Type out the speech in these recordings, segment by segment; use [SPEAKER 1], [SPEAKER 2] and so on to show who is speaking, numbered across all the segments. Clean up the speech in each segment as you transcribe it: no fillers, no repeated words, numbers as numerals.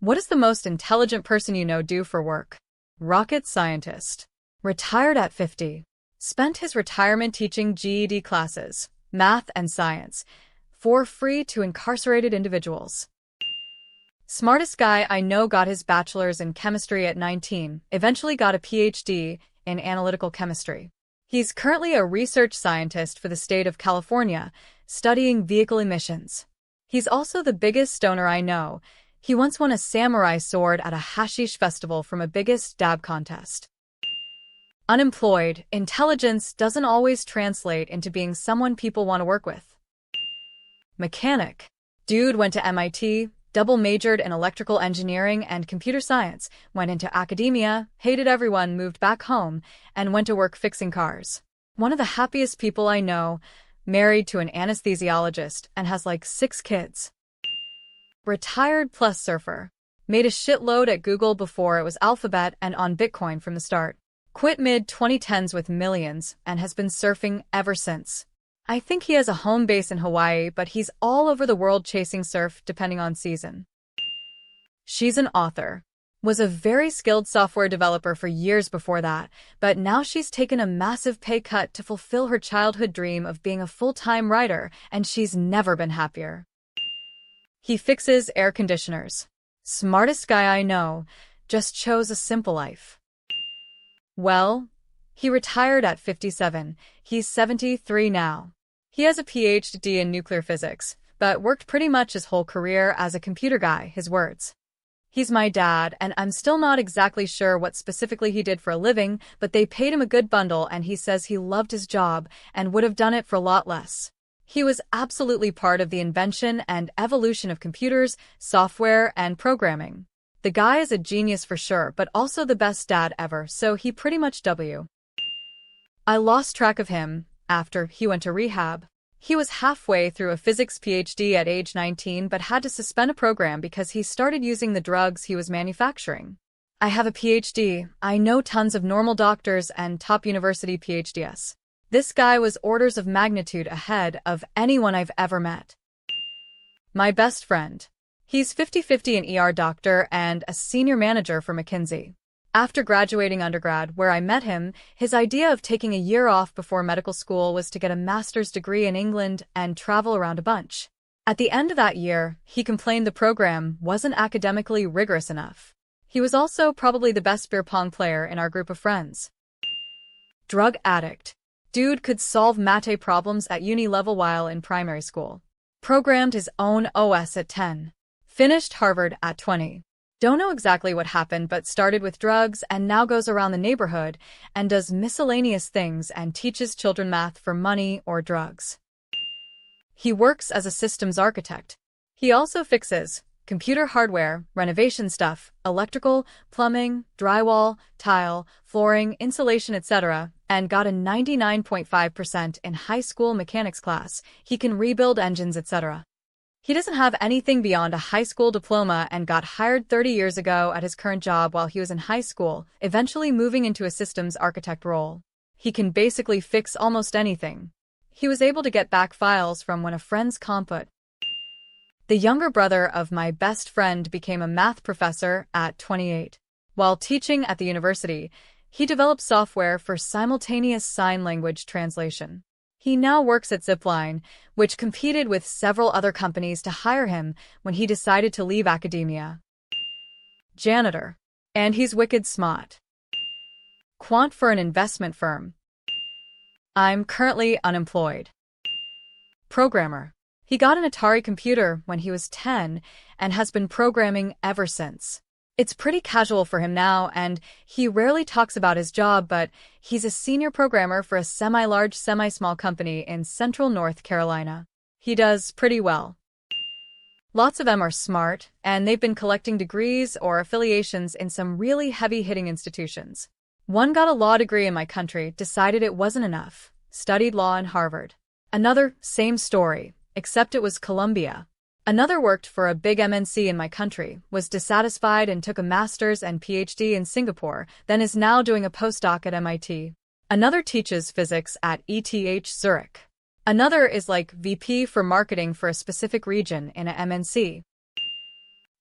[SPEAKER 1] What does the most intelligent person you know do for work? Rocket scientist. Retired at 50. Spent his retirement teaching GED classes, math and science, for free to incarcerated individuals. Smartest guy I know got his bachelor's in chemistry at 19, eventually got a PhD in analytical chemistry. He's currently a research scientist for the state of California, studying vehicle emissions. He's also the biggest stoner I know. He once won a samurai sword at a hashish festival from a biggest dab contest. Unemployed, intelligence doesn't always translate into being someone people want to work with. Mechanic. Dude went to MIT, double majored in electrical engineering and computer science, went into academia, hated everyone, moved back home, and went to work fixing cars. One of the happiest people I know, married to an anesthesiologist and has like 6 kids. Retired plus surfer. Made a shitload at Google before it was Alphabet and on Bitcoin from the start. Quit mid-2010s with millions and has been surfing ever since. I think he has a home base in Hawaii, but he's all over the world chasing surf depending on season. She's an author. Was a very skilled software developer for years before that, but now she's taken a massive pay cut to fulfill her childhood dream of being a full-time writer, and she's never been happier. He fixes air conditioners. Smartest guy I know, just chose a simple life. Well, he retired at 57. He's 73 now. He has a PhD in nuclear physics, but worked pretty much his whole career as a computer guy, his words. He's my dad, and I'm still not exactly sure what specifically he did for a living, but they paid him a good bundle and he says he loved his job and would have done it for a lot less. He was absolutely part of the invention and evolution of computers, software, and programming. The guy is a genius for sure, but also the best dad ever, so he pretty much W. I lost track of him after he went to rehab. He was halfway through a physics PhD at age 19 but had to suspend a program because he started using the drugs he was manufacturing. I have a PhD. I know tons of normal doctors and top university PhDs. This guy was orders of magnitude ahead of anyone I've ever met. My best friend. He's 50-50 an ER doctor and a senior manager for McKinsey. After graduating undergrad, where I met him, his idea of taking a year off before medical school was to get a master's degree in England and travel around a bunch. At the end of that year, he complained the program wasn't academically rigorous enough. He was also probably the best beer pong player in our group of friends. Drug addict. Dude could solve mate problems at uni level while in primary school. Programmed his own OS at 10. Finished Harvard at 20. Don't know exactly what happened, but started with drugs and now goes around the neighborhood and does miscellaneous things and teaches children math for money or drugs. He works as a systems architect. He also fixes computer hardware, renovation stuff, electrical, plumbing, drywall, tile, flooring, insulation, etc., and got a 99.5% in high school mechanics class. He can rebuild engines, etc. He doesn't have anything beyond a high school diploma and got hired 30 years ago at his current job while he was in high school, eventually moving into a systems architect role. He can basically fix almost anything. He was able to get back files from when a friend's comput. The younger brother of my best friend became a math professor at 28. While teaching at the university, he developed software for simultaneous sign language translation. He now works at Zipline, which competed with several other companies to hire him when he decided to leave academia. Janitor. And he's wicked smart. Quant for an investment firm. I'm currently unemployed. Programmer. He got an Atari computer when he was 10 and has been programming ever since. It's pretty casual for him now, and he rarely talks about his job, but he's a senior programmer for a semi-large, semi-small company in central North Carolina. He does pretty well. Lots of them are smart, and they've been collecting degrees or affiliations in some really heavy-hitting institutions. One got a law degree in my country, decided it wasn't enough, studied law in Harvard. Another, same story, except it was Columbia. Another worked for a big MNC in my country, was dissatisfied and took a master's and PhD in Singapore, then is now doing a postdoc at MIT. Another teaches physics at ETH Zurich. Another is like VP for marketing for a specific region in a MNC.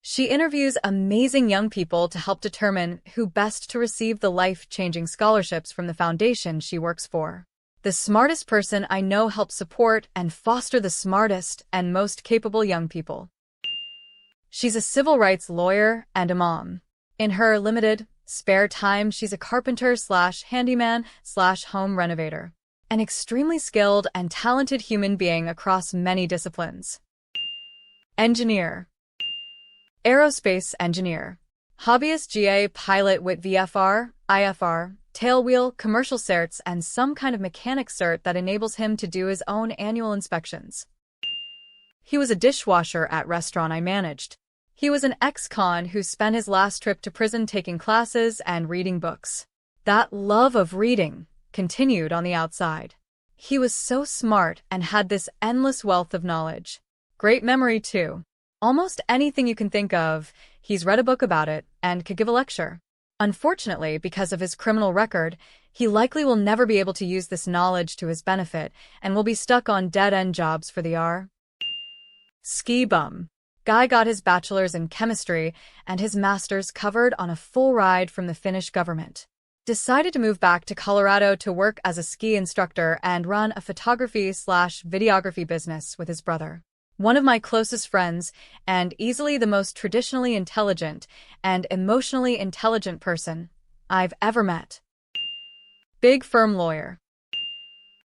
[SPEAKER 1] She interviews amazing young people to help determine who best to receive the life-changing scholarships from the foundation she works for. The smartest person I know helps support and foster the smartest and most capable young people. She's a civil rights lawyer and a mom. In her limited, spare time, she's a carpenter/handyman/home renovator. An extremely skilled and talented human being across many disciplines. Engineer. Aerospace engineer. Hobbyist GA pilot with VFR, IFR, tailwheel, commercial certs, and some kind of mechanic cert that enables him to do his own annual inspections. He was a dishwasher at restaurant I managed. He was an ex-con who spent his last trip to prison taking classes and reading books. That love of reading continued on the outside. He was so smart and had this endless wealth of knowledge. Great memory, too. Almost anything you can think of, he's read a book about it and could give a lecture. Unfortunately, because of his criminal record, he likely will never be able to use this knowledge to his benefit and will be stuck on dead-end jobs for the R. Ski bum. Guy got his bachelor's in chemistry and his master's covered on a full ride from the Finnish government. Decided to move back to Colorado to work as a ski instructor and run a photography/videography business with his brother. One of my closest friends, and easily the most traditionally intelligent and emotionally intelligent person I've ever met. Big firm lawyer.